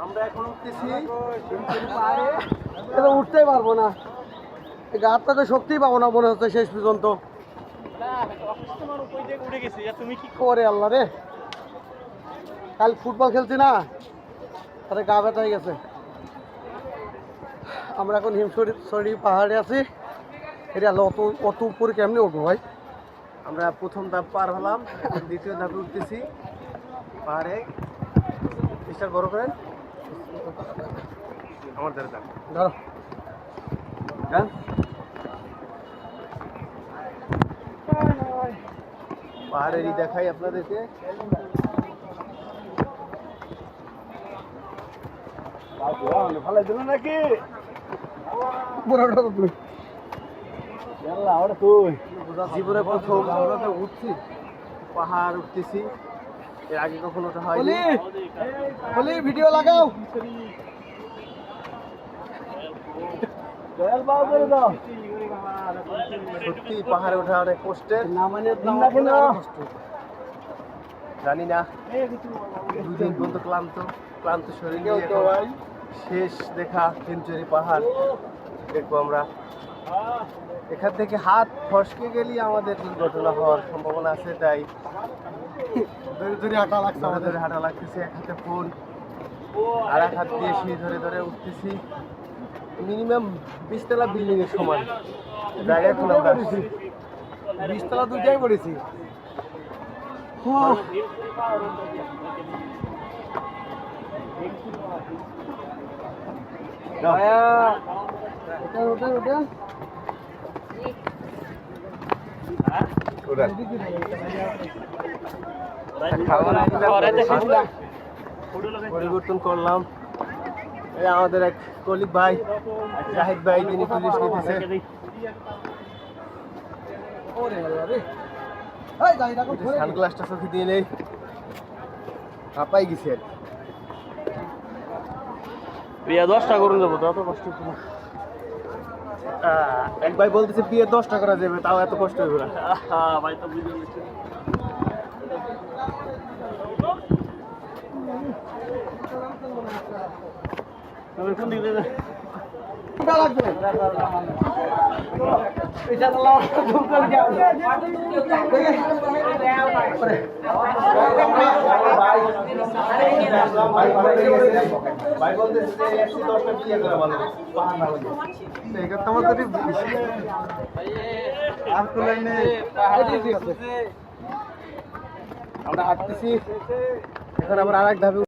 আমরা এখন উঠতেছি, উঠতেই পারবো না, গাছটা তো শক্তিই পাবো না মনে হচ্ছে শেষ পর্যন্ত। উঠে গেছি, তুমি কি করে আল্লাহ রে, কাল ফুটবল খেলছি না, তাহলে গা ব্যথা হয়ে গেছে। আমরা এখন হিমশরি পাহাড়ে আছি। এটা অত অত উপরে কেমনি উঠবো ভাই? আমরা প্রথম ধাপ পার হলাম, দ্বিতীয় ধাপে উঠতেছি পাহাড়ে। স্টার বড় করেন, আমার ধরে থাক ধরো পাহাড়েরই দেখাই আপনাদেরকে। ভালো দিল নাকি জীবনে প্রথম উঠছি, পাহাড় উঠতেছি, এর আগে কখনো ওটা হয়নি। ভিডিও লাগাও। সত্যি পাহাড়ে ওঠা অনেক কষ্টের, জানি না দুদিন পর্যন্ত ক্লান্ত শরীর নিয়ে শেষ দেখা সেঞ্চুরি পাহাড় দেখবো আমরা। এখান থেকে হাত ফসকে গেলেই আমাদের দুর্ঘটনা হওয়ার সম্ভাবনা আছে, তাই ধরে হাঁটা লাগছে, ধরে হাঁটা লাগতেছে। এক হাতে ফোন আর এক হাত দিয়ে সিঁড়ি ধরে ধরে উঠতেছি। মিনিমাম 20 তলা বিল্ডিং এর সমান জায়গায় এখন আমরা 20 তলা দুইটাই পড়েছি। পরিবর্তন করলাম। এই আমাদের এক কলিগ ভাই জাহিদ ভাই, তিনি পুলিশ নিতেছে। সানগ্লাসটা চোখে দিয়ে নেই, হাঁপাই গেছে। 10টা করুন যাবো, তত কষ্ট। এক ভাই বলতেছে বিয়ে 10টা করা যাবে, তাও এত কষ্ট হবে না। ভাই তো বুঝে গেছি। কোন দিকে আমরা হাঁটতেছি, এখন আবার আর এক ধাপে